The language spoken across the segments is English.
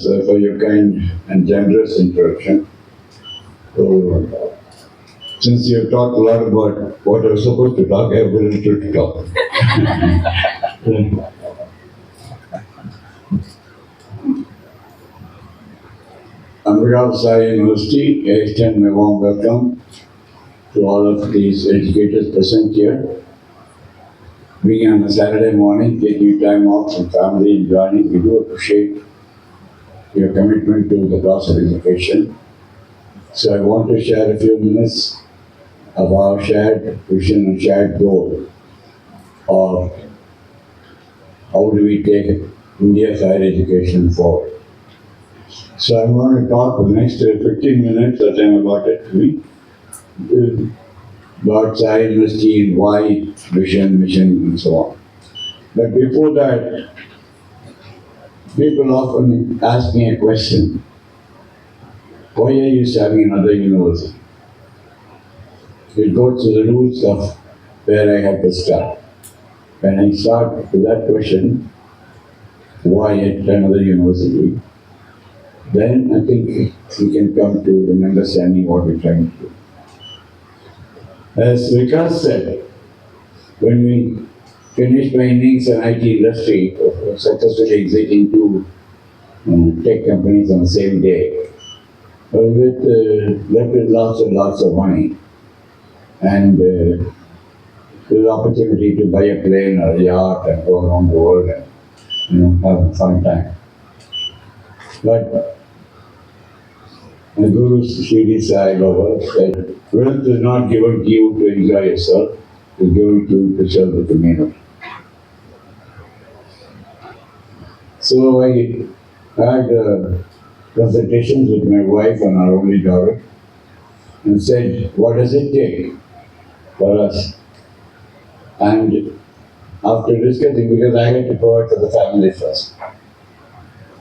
for your kind and generous introduction. So, since you have talked a lot about what I was supposed to talk, I have very little to talk. On behalf of Sai University, I extend my warm welcome to all of these educators present here. Being on a Saturday morning, taking time off from family and joining, we do appreciate your commitment to the class of education. So I want to share a few minutes of our shared vision and shared goal of how do we take India's higher education forward. So I'm going to talk for the next 15 minutes that I'm allotted to me about Sai University and why, vision, mission, and so on. But before that, people often ask me a question. Why are you starting another university? It goes to the roots of where I have to start. When I start with that question, why at another university, then I think we can come to an understanding what we're trying to do. As Vikas said, when we finished my innings in IT industry, successfully exiting two tech companies on the same day, with left with lots and lots of money, and with the opportunity to buy a plane or a yacht and go around the world and have a fun time. But the Guru Shri Sai Baba said, wealth is not given to you to enjoy yourself, it's given to you to serve the community. So I had consultations with my wife and our only daughter and said, what does it take for us? And after discussing, because I had to provide for the family first.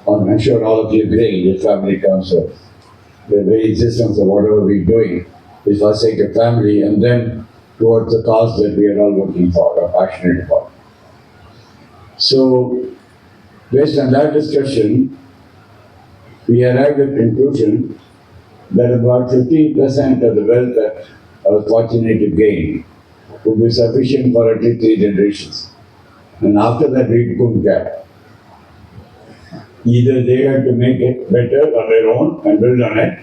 I'm sure all of you agree that family comes first. The very existence of whatever we're doing is for the sake of family and then towards the cause that we are all working for or passionate about. So, based on that discussion, we arrived at the conclusion that about 15% of the wealth that I was fortunate to gain would be sufficient for at least 3 generations. And after that, we couldn't get. Either they had to make it better on their own and build on it,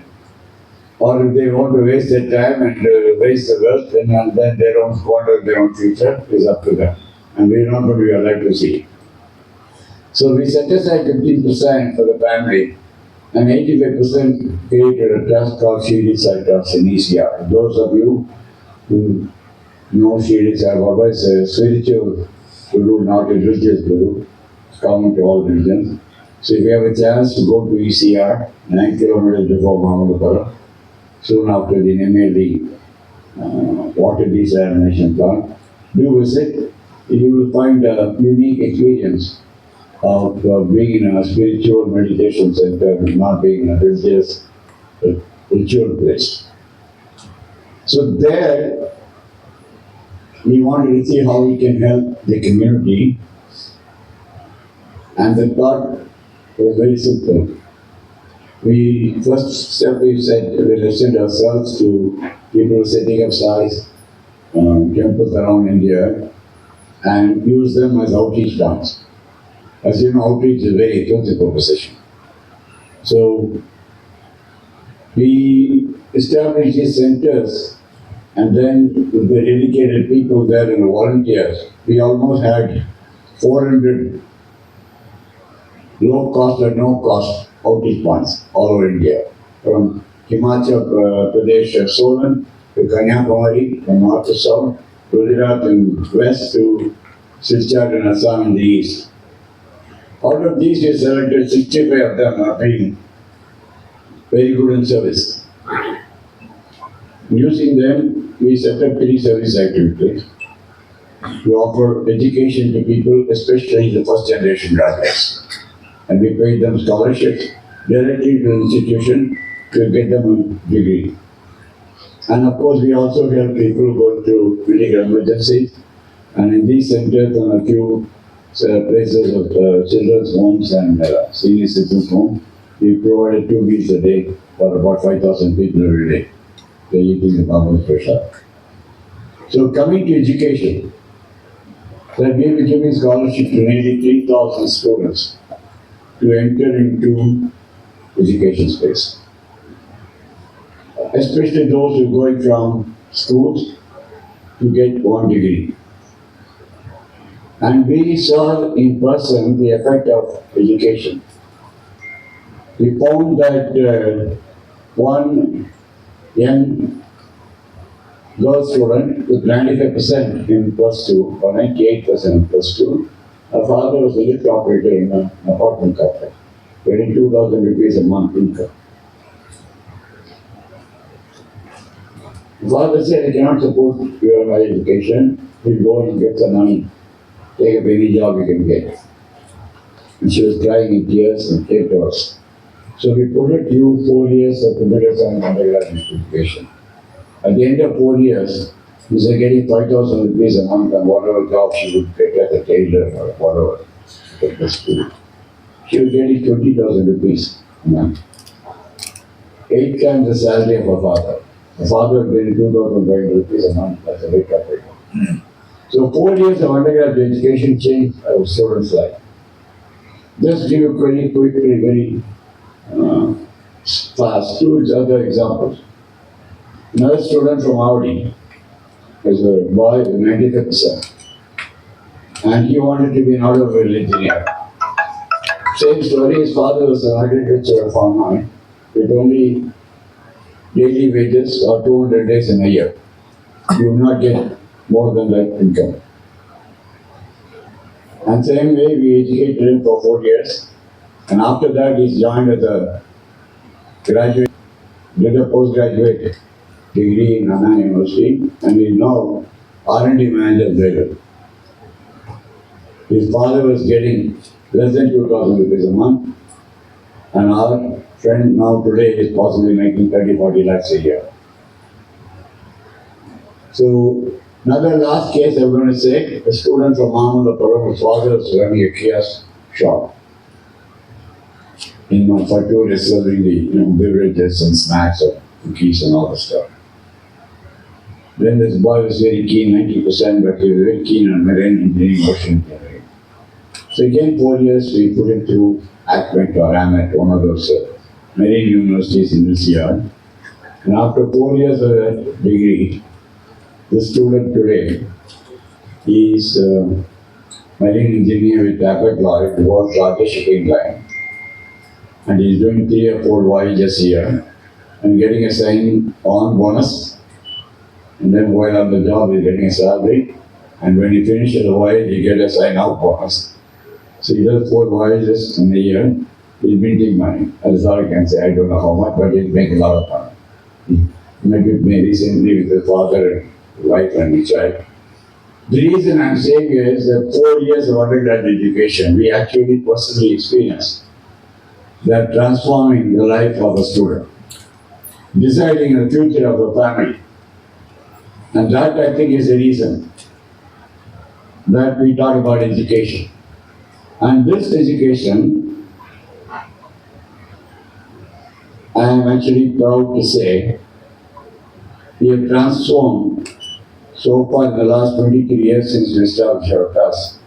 or if they want to waste their time and waste the wealth and then their own squander their own future is up to them. And we're not going to be alive to see it. So we set aside 15% for the family and 85% created a trust called Shirdi Sai Trust in ECR. Those of you who know Shirdi Sai Baba is a spiritual guru, not a religious guru. It's common to all religions. So if you have a chance to go to ECR, 9 kilometers before Mahamadapura, soon after the NMLD water desalination plant, do visit. You will find a unique experience of being in a spiritual meditation center and not being in a religious ritual place. So there, we wanted to see how we can help the community, and the thought was very simple. We first step we said we restrict ourselves to people setting up size temples around India and use them as outreach grounds. As you know, outreach is a very expensive proposition. So we established these centers, and then with the dedicated people there and the volunteers, we almost had 400 low cost or no cost outreach points all over India, from Himachal Pradesh, Solan to Kanyakumari, from north to south, Gujarat and west to Silchar and Assam in the east. Out of these, we selected 65 of them are being very good in service. Using them, we set up 3 service activities to offer education to people, especially the first generation graduates. And we paid them scholarships directly to the institution to get them a degree. And of course, we also help people going through medical emergencies. And in these centers, and a few places of children's homes and senior citizens' homes, We provided 2 meals a day for about 5,000 people every day. They're eating the farmer's prasad. So coming to education, that we were giving scholarship to nearly 3,000 students to enter into education space. Especially those who are going from schools to get one degree. And we saw in person the effect of education. We found that one young girl student with 95% in plus 2 or 98% in plus 2, her father was a lift operator in an apartment complex, getting 2,000 rupees a month income. The father said, I cannot support your higher education, you go and get some money, take up any job you can get. And she was crying in tears and came to us. So we put her through 4 years of computer science undergraduate education. At the end of 4 years, she was getting 5,000 rupees a month and whatever job she would get as a tailor or whatever at the school. She was getting 20,000 rupees a month. 8 times the salary of her father. Her father was getting 2,500 rupees a month as a lift operator. So 4 years of undergraduate education changed our students' life. Just give you very quickly, very fast, 2 other examples. Another student from Audi was a boy with 95%. And he wanted to be an automobile engineer. Same story, his father was an agricultural farmer with only daily wages or 200 days in a year. You will not get more than that income. And same way we educated him for 4 years. And after that he joined as a graduate, did a postgraduate degree in Anna University and is now R&D manager there. His father was getting less than 2,000 rupees a month and our friend now today is possibly making 30-40 lakhs a year. So another last case I'm going to say, a student from Mahamalapuram, his father was running a kiosk shop for tourists serving the beverages and snacks or cookies and all the stuff. Then this boy was very keen, 90%, but he was very keen on marine engineering, ocean engineering. So again, 4 years we put him through ACMET or AMET, one of those marine universities in this year. And after 4 years of a degree, the student today is marine engineer with Biotechnology, the world's largest shipping line. And he's doing 3 or 4 voyages here and getting a sign-on bonus. And then while on the job, he's getting a salary. And when he finishes the voyage, he gets a sign-out bonus. So he does 4 voyages in a year. He's making money. That's all I can say. I don't know how much, but he's making a lot of money. He met with me recently with his father and wife and his child. The reason I'm saying is that 4 years of undergraduate education, we actually personally experienced that transforming the life of a student, deciding the future of a family. And that, I think, is the reason that we talk about education. And this education, I am actually proud to say, we have transformed so far in the last 23 years since we established our class,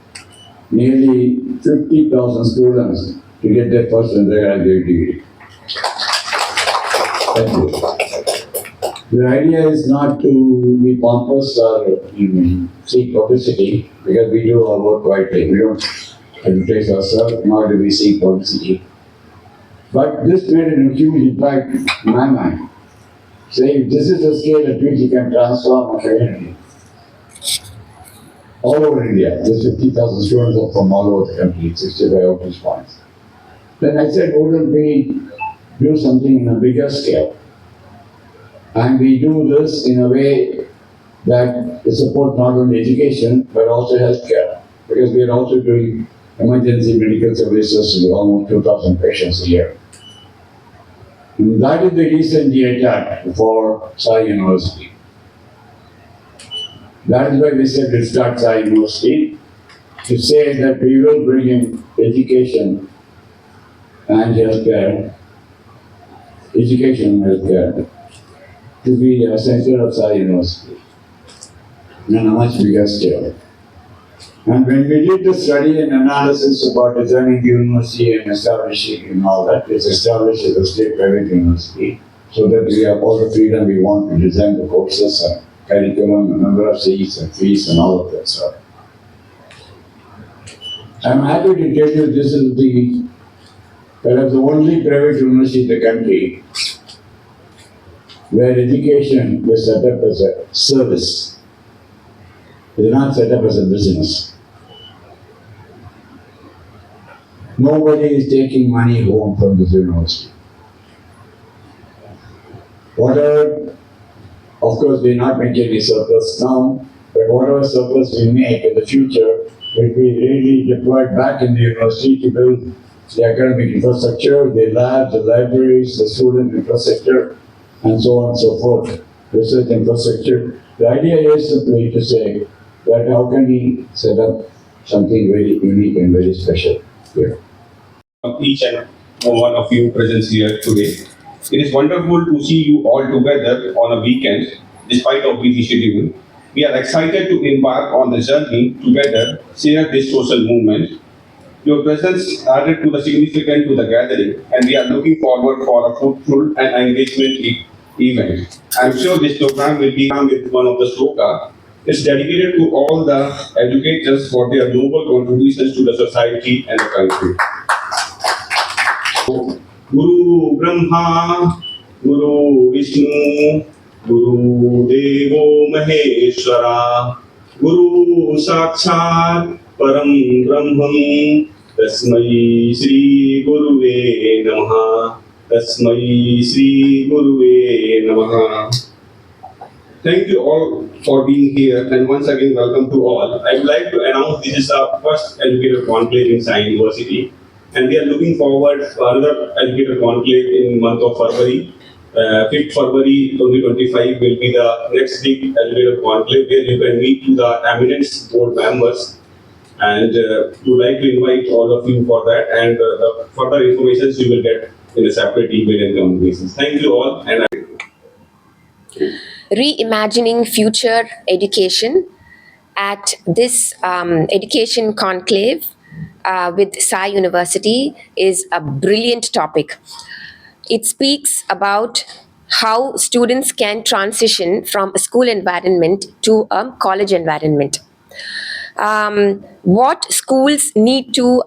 nearly 50,000 students to get their first undergraduate degree. Thank you. The idea is not to be pompous or seek publicity, because we do our work quietly. We don't advertise ourselves, nor do we seek publicity. But this made a huge impact in my mind. Saying this is the scale at which you can transform a community. All over India, there's 50,000 students from all over the country, 65 outreach points. Then I said, wouldn't we do something in a bigger scale? And we do this in a way that supports not only education, but also healthcare. Because we are also doing emergency medical services to almost 2,000 patients a year. And that is the reason we attacked for Sai University. That is why we said we'll start Sai University, to say that we will bring in education and healthcare education and healthcare to be a center of Sai University on a much bigger scale. And when we did the study and analysis about designing the university and establishing and all that, it's established as a state-private university so that we have all the freedom we want to design the courses and curriculum, the number of seats and fees and all of that stuff. I'm happy to tell you this is perhaps the only private university in the country where education is set up as a service. It is not set up as a business. Nobody is taking money home from this university. Whatever, of course, we are not making any surplus now, but whatever surplus we make in the future will be really deployed back in the university to build the academic infrastructure, the labs, the libraries, the student infrastructure, and so on and so forth, research infrastructure. The idea is simply to say that how can we set up something very unique and very special here. Each and one of you present here today. It is wonderful to see you all together on a weekend, despite our busy schedule. We are excited to embark on the journey together, share this social movement. Your presence added to the significance to the gathering, and we are looking forward for a fruitful and engagement event. I'm sure this program will be with one of the sloka. It's dedicated to all the educators for their noble contributions to the society and the country. Guru Brahma, Guru Vishnu, Guru Devo Maheshwara, Guru Sakshat Param Brahman, Tasmai Sri Guruve Namaha, Tasmai Sri Guruve Namaha. Thank you all for being here, and once again welcome to all. I would like to announce this is our first educator conclave in Sai University, and we are looking forward for another educator conclave in month of February. 5th February 2025 will be the next big educator conclave where you can meet to the eminent board members, and we would like to invite all of you for that, and the further information you will get in a separate email and communications. Thank you all, and Reimagining future education at this education conclave with Sai University is a brilliant topic. It speaks about how students can transition from a school environment to a college environment. What schools need to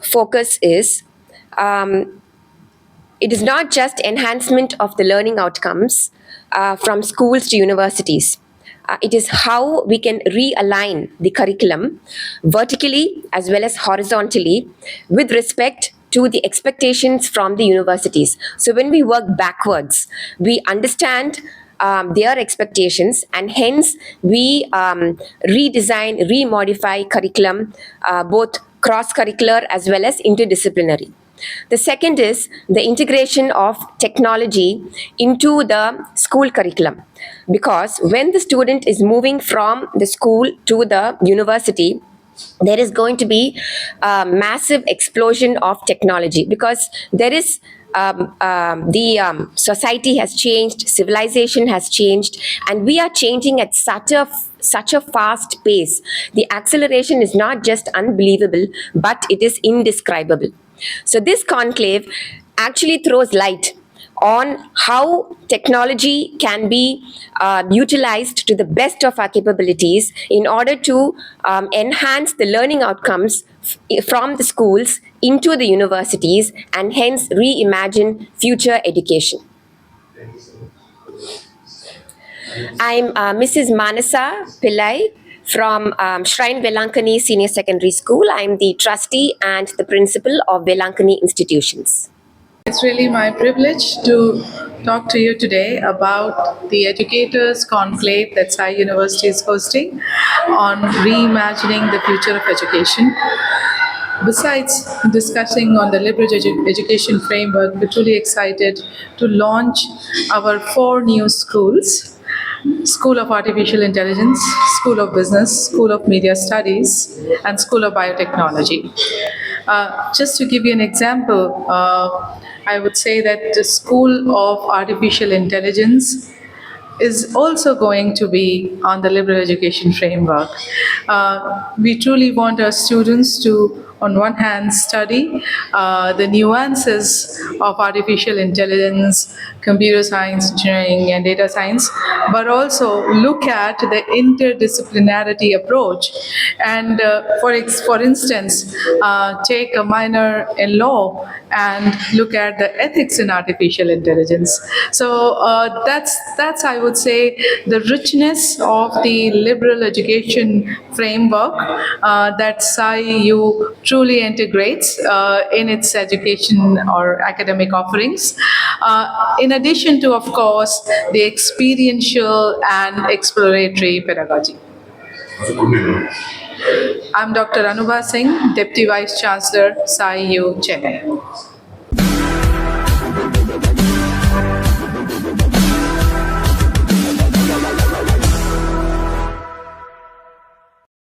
focus is it is not just enhancement of the learning outcomes from schools to universities. It is how we can realign the curriculum vertically as well as horizontally with respect to the expectations from the universities. So when we work backwards, we understand their expectations, and hence we redesign, remodify curriculum, both cross-curricular as well as interdisciplinary. The second is the integration of technology into the school curriculum, because when the student is moving from the school to the university, there is going to be a massive explosion of technology, because there is the society has changed, civilization has changed, and we are changing at such a fast pace. The acceleration is not just unbelievable, but it is indescribable. So this conclave actually throws light on how technology can be utilized to the best of our capabilities in order to enhance the learning outcomes from the schools into the universities, and hence reimagine future education. I'm Mrs. Manasa Pillai from Shrine Velankani Senior Secondary School. I'm the trustee and the principal of Velankani Institutions. It's really my privilege to talk to you today about the Educators Conclave that Sai University is hosting on reimagining the future of education. Besides discussing on the liberal education framework, we're truly excited to launch our 4 new schools: School of Artificial Intelligence, School of Business, School of Media Studies, and School of Biotechnology. Just to give you an example, I would say that the School of Artificial Intelligence is also going to be on the liberal education framework. We truly want our students to, on one hand, study the nuances of artificial intelligence, computer science, engineering, and data science, but also look at the interdisciplinarity approach. And for instance, take a minor in law and look at the ethics in artificial intelligence. So that's I would say the richness of the liberal education framework that Sai U truly integrates in its education or academic offerings. In addition to, of course, the experiential and exploratory pedagogy. I'm Dr. Anubha Singh, Deputy Vice Chancellor, Sai U, Chennai.